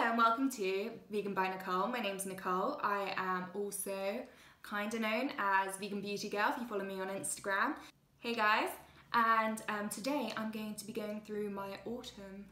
and welcome to Vegan by Nicole. My name's Nicole. I am also kind of known as Vegan Beauty Girl if you follow me on Instagram. Hey guys, and today I'm going to be going through my autumn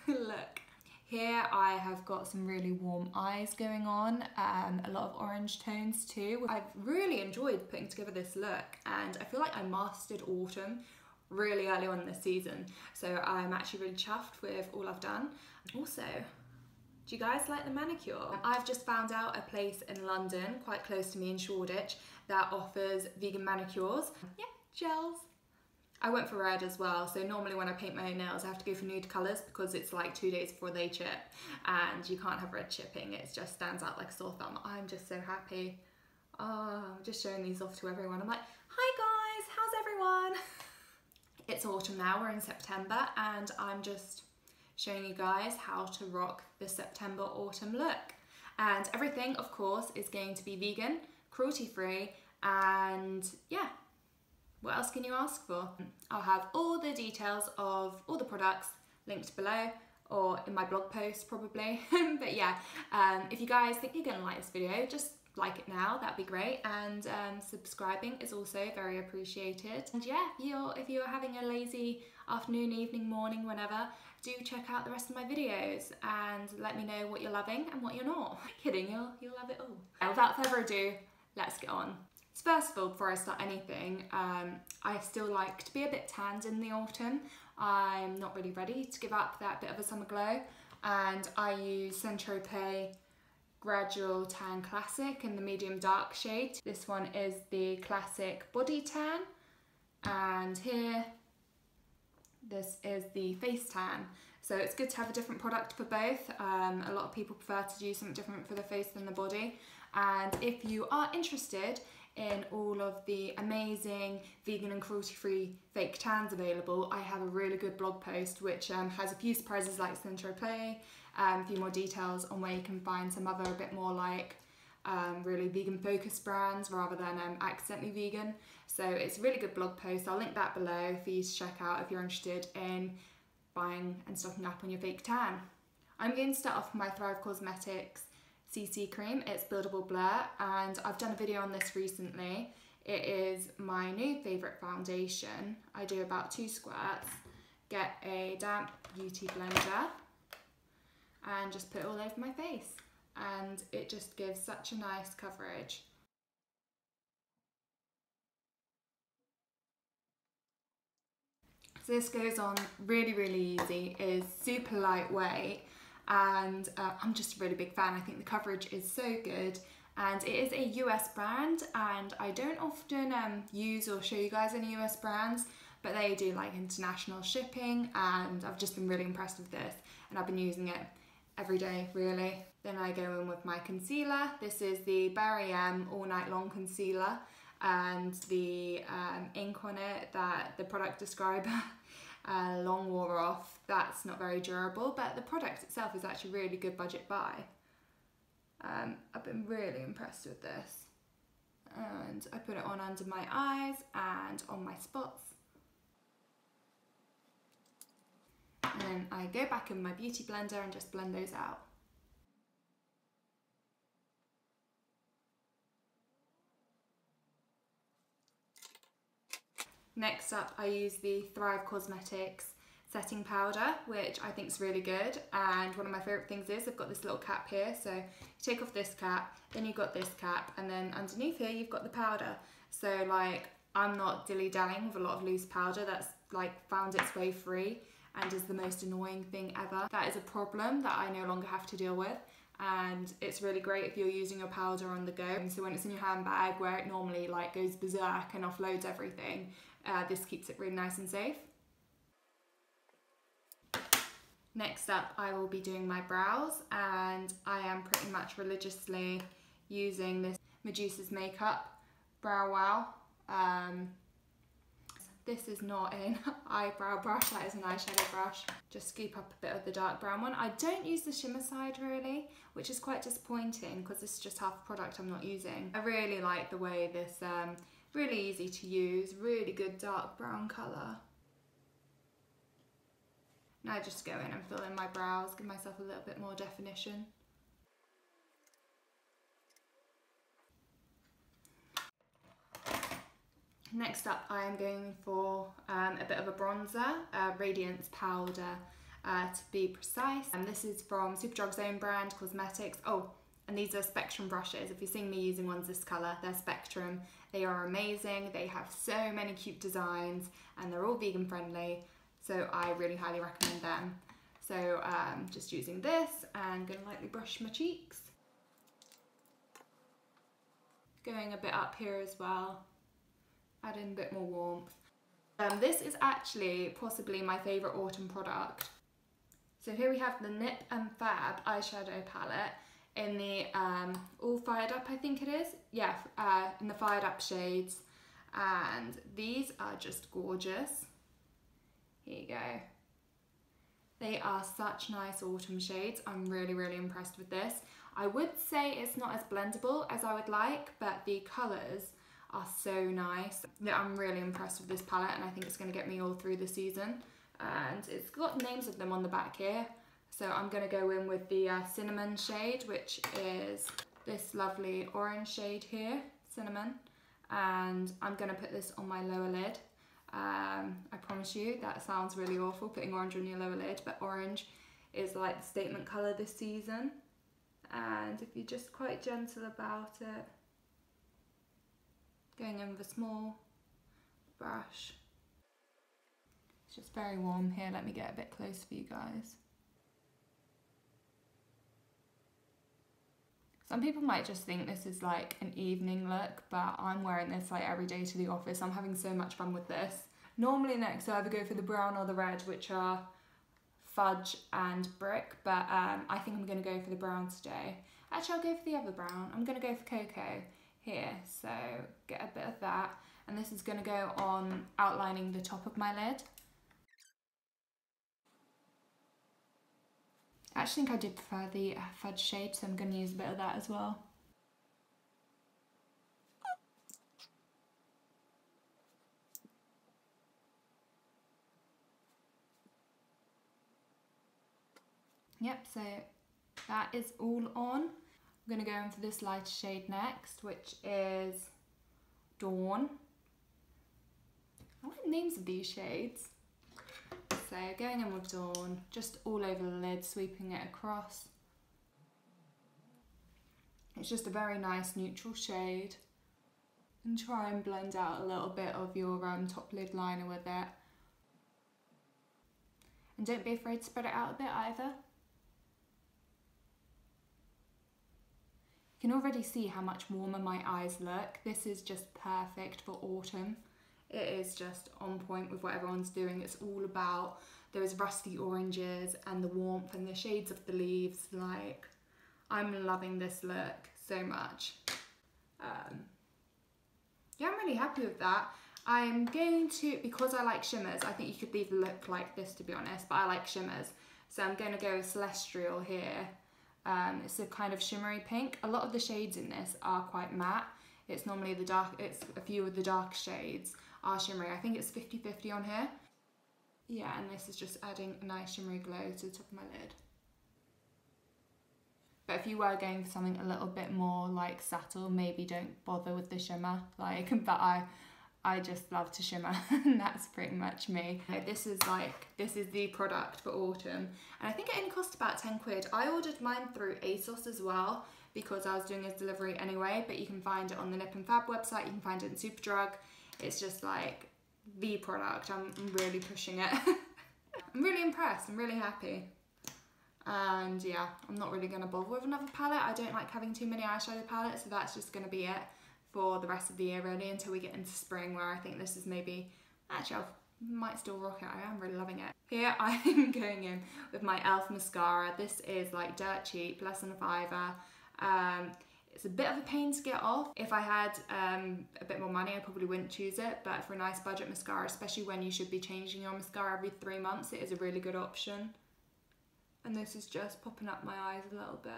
look. Here I have got some really warm eyes going on, a lot of orange tones too. I've really enjoyed putting together this look and I feel like I mastered autumn really early on in this season. So I'm actually really chuffed with all I've done. Also, do you guys like the manicure? I've just found out a place in London, quite close to me in Shoreditch, that offers vegan manicures. Yeah, gels. I went for red as well, so normally when I paint my own nails I have to go for nude colours because it's like 2 days before they chip and you can't have red chipping, it just stands out like a sore thumb. I'm just so happy. Oh, I'm just showing these off to everyone. I'm like, hi guys, how's everyone? It's autumn now, we're in September and I'm just showing you guys how to rock the September autumn look. And everything, of course, is going to be vegan, cruelty free, and yeah. What else can you ask for? I'll have all the details of all the products linked below or in my blog post probably. But yeah, if you guys think you're gonna like this video, just like it now, that'd be great. And subscribing is also very appreciated. And yeah, if you're having a lazy afternoon, evening, morning, whenever, do check out the rest of my videos and let me know what you're loving and what you're not. Kidding, you'll love it all. Without further ado, let's get on. So first of all, before I start anything, I still like to be a bit tanned in the autumn. I'm not really ready to give up that bit of a summer glow, and I use Saint-Tropez Gradual Tan Classic in the medium dark shade. This one is the Classic Body Tan, and here, this is the Face Tan. So it's good to have a different product for both. A lot of people prefer to do something different for the face than the body. And if you are interested in all of the amazing vegan and cruelty-free fake tans available, I have a really good blog post which has a few surprises like Saint-Tropez, a few more details on where you can find some other a bit more like really vegan focused brands rather than accidentally vegan. So it's a really good blog post. I'll link that below for you to check out if you're interested in buying and stocking up on your fake tan. I'm going to start off with my Thrive Cosmetics CC cream. It's Buildable Blur and I've done a video on this recently. It is my new favourite foundation. I do about 2 squirts, get a damp beauty blender and just put it all over my face, and it just gives such a nice coverage. So this goes on really easy, is super lightweight, and I'm just a really big fan. I think the coverage is so good, and it is a US brand, and I don't often use or show you guys any US brands, but they do like international shipping, and I've just been really impressed with this, and I've been using it every day really. Then I go in with my concealer. This is the Barry M All Night Long Concealer, and the ink on it that the product describer long wore off. That's not very durable, but the product itself is actually really good budget buy. I've been really impressed with this, and I put it on under my eyes and on my spots. And then I go back in my beauty blender and just blend those out. Next up, I use the Thrive Cosmetics setting powder, which I think is really good. And one of my favourite things is I've got this little cap here. So you take off this cap, then you've got this cap, and then underneath here you've got the powder. So like, I'm not dilly-dallying with a lot of loose powder that's like found its way free and is the most annoying thing ever. That is a problem that I no longer have to deal with. And it's really great if you're using your powder on the go. So when it's in your handbag where it normally like goes berserk and offloads everything, this keeps it really nice and safe. Next up, I will be doing my brows, and I am pretty much religiously using this Medusa's Makeup Brow Wow. This is not an eyebrow brush, that is an eyeshadow brush. Just scoop up a bit of the dark brown one. I don't use the shimmer side really, which is quite disappointing because this is just half the product I'm not using. I really like the way this, really easy to use, really good dark brown colour. Now I just go in and fill in my brows, give myself a little bit more definition. Next up, I am going for a bit of a bronzer, Radiance Powder to be precise. And this is from Superdrug's own brand, Cosmetics. Oh, and these are Spectrum brushes. If you're seeing me using ones this colour, they're Spectrum. They are amazing. They have so many cute designs and they're all vegan friendly. So I really highly recommend them. So just using this and going to lightly brush my cheeks. Going a bit up here as well. Adding a bit more warmth. This is actually possibly my favourite autumn product. So here we have the Nip and Fab Eyeshadow Palette in the All Fired Up, I think it is. Yeah, in the Fired Up shades. And these are just gorgeous. Here you go. They are such nice autumn shades. I'm really, really impressed with this. I would say it's not as blendable as I would like, but the colours are so nice. Yeah, I'm really impressed with this palette and I think it's going to get me all through the season. And it's got names of them on the back here. So I'm going to go in with the Cinnamon shade, which is this lovely orange shade here, Cinnamon. And I'm going to put this on my lower lid. I promise you that sounds really awful, putting orange on your lower lid, but orange is like the statement colour this season. And if you're just quite gentle about it, going in with a small brush. It's just very warm here. Let me get a bit close for you guys. Some people might just think this is like an evening look, but I'm wearing this like every day to the office. I'm having so much fun with this. Normally next I either go for the brown or the red, which are Fudge and Brick, but I think I'm going to go for the brown today. Actually, I'll go for the other brown. I'm going to go for Cocoa here, so get a bit of that. And this is going to go on outlining the top of my lid. I actually think I did prefer the Fudge shade, so I'm going to use a bit of that as well. Yep, so that is all on. I'm going to go in for this lighter shade next, which is Dawn. I like the names of these shades. So going in with Dawn, just all over the lid, sweeping it across. It's just a very nice neutral shade. And try and blend out a little bit of your top lid liner with it. And don't be afraid to spread it out a bit either. You can already see how much warmer my eyes look. This is just perfect for autumn. It is just on point with what everyone's doing. It's all about those rusty oranges and the warmth and the shades of the leaves. Like, I'm loving this look so much. Yeah, I'm really happy with that. I'm going to, because I like shimmers, I think you could leave the look like this to be honest, but I like shimmers. So I'm going to go with Celestial here. It's a kind of shimmery pink. A lot of the shades in this are quite matte. It's normally the dark, it's a few of the dark shades are shimmery. I think it's 50-50 on here. Yeah, and this is just adding a nice shimmery glow to the top of my lid. But if you were going for something a little bit more like subtle, maybe don't bother with the shimmer. Like, but I just love to shimmer and that's pretty much me. This is the product for autumn. And I think it only cost about 10 quid. I ordered mine through ASOS as well because I was doing his delivery anyway, but you can find it on the Nip and Fab website, you can find it in Superdrug. It's just like the product, I'm really pushing it. I'm really impressed, I'm really happy. And yeah, I'm not really gonna bother with another palette. I don't like having too many eyeshadow palettes, so that's just gonna be it for the rest of the year really, until we get into spring, where I think this is maybe, actually I might still rock it. I am really loving it. Here I am going in with my e.l.f. mascara. This is like dirt cheap, less than £5. It's a bit of a pain to get off. If I had a bit more money, I probably wouldn't choose it, but for a nice budget mascara, especially when you should be changing your mascara every 3 months, it is a really good option. And this is just popping up my eyes a little bit.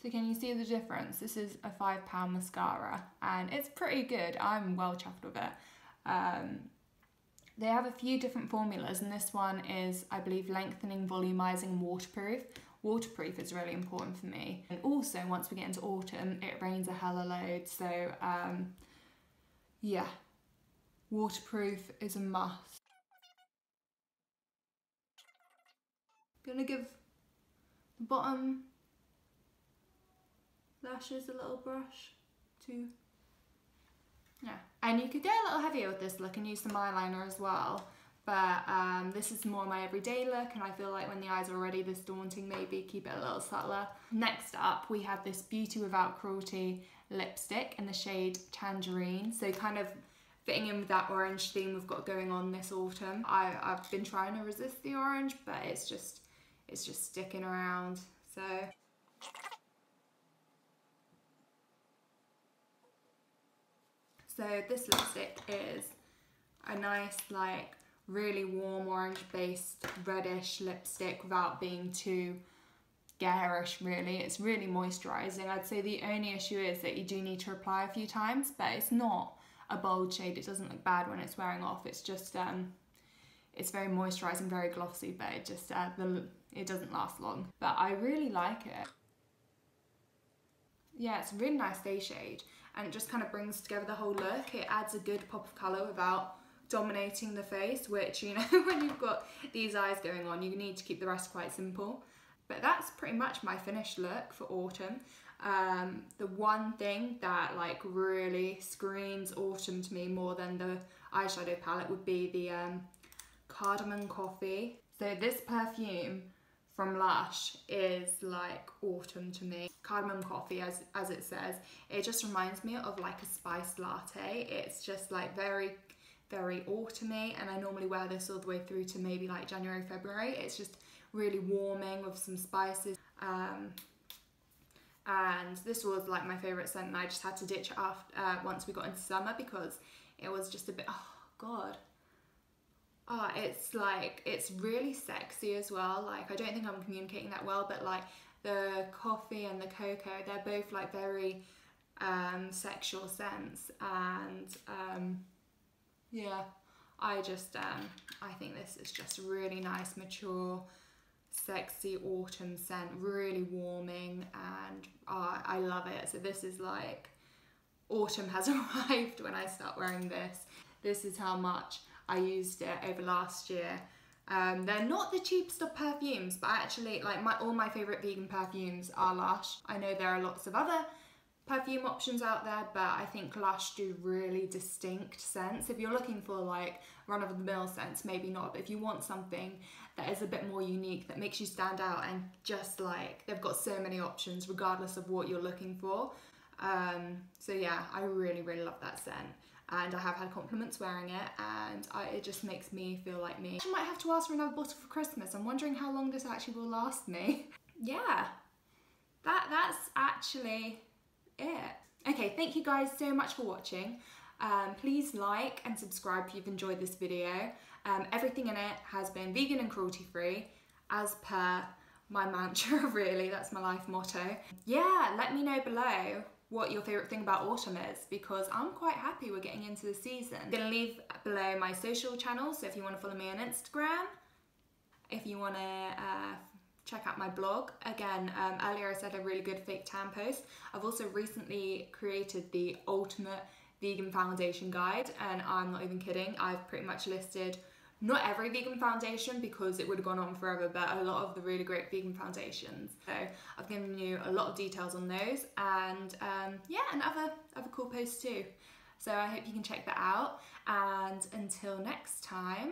So can you see the difference? This is a £5 mascara and it's pretty good. I'm well chuffed with it. They have a few different formulas, and this one is, I believe, lengthening, volumizing, waterproof. Waterproof is really important for me. And also, once we get into autumn, it rains a hella load, so yeah, waterproof is a must. I'm gonna give the bottom lashes a little brush too. Yeah, and you could go a little heavier with this look and use some eyeliner as well, but this is more my everyday look, and I feel like when the eyes are already this daunting, maybe keep it a little subtler. Next up, we have this Beauty Without Cruelty lipstick in the shade Tangerine, so kind of fitting in with that orange theme we've got going on this autumn. I've been trying to resist the orange, but it's just sticking around, so. So this lipstick is a nice, like, really warm orange based reddish lipstick without being too garish really. It's really moisturising. I'd say the only issue is that you do need to apply a few times, but it's not a bold shade. It doesn't look bad when it's wearing off. It's just, it's very moisturising, very glossy, but it just, it doesn't last long. But I really like it. Yeah, it's a really nice face shade, and it just kind of brings together the whole look. It adds a good pop of colour without dominating the face, which, you know, when you've got these eyes going on, you need to keep the rest quite simple. But that's pretty much my finished look for autumn. The one thing that like really screams autumn to me more than the eyeshadow palette would be the Cardamom Coffee. So this perfume from Lush is like autumn to me. Cardamom Coffee, as it says, it just reminds me of like a spiced latte. It's just like very, very autumny, and I normally wear this all the way through to maybe like January, February. It's just really warming with some spices. And this was like my favourite scent, and I just had to ditch it after, once we got into summer, because it was just a bit, oh god. Oh, it's like, it's really sexy as well. Like, I don't think I'm communicating that well, but like the coffee and the cocoa, they're both like very sexual scents, and yeah, I just, I think this is just a really nice, mature, sexy autumn scent, really warming, and I love it. So this is like, autumn has arrived when I start wearing this. This is how much I used it over last year. They're not the cheapest of perfumes, but actually like all my favourite vegan perfumes are Lush. I know there are lots of other perfume options out there, but I think Lush do really distinct scents. If you're looking for like run-of-the-mill scents, maybe not, but if you want something that is a bit more unique, that makes you stand out, and just like, they've got so many options regardless of what you're looking for. So yeah, I really, really love that scent. And I have had compliments wearing it, and it just makes me feel like me. I might have to ask for another bottle for Christmas. I'm wondering how long this actually will last me. Yeah, that's actually it. Okay, thank you guys so much for watching. Please like and subscribe if you've enjoyed this video. Everything in it has been vegan and cruelty free, as per my mantra, really. That's my life motto. Yeah, let me know below what your favourite thing about autumn is, because I'm quite happy we're getting into the season. I'm gonna leave below my social channels, so if you want to follow me on Instagram, if you want to check out my blog. Again, earlier I said a really good fake tan post. I've also recently created the ultimate vegan foundation guide, and I'm not even kidding. I've pretty much listed not every vegan foundation, because it would have gone on forever, but a lot of the really great vegan foundations. So I've given you a lot of details on those, and yeah, and other cool posts too. So I hope you can check that out, and until next time,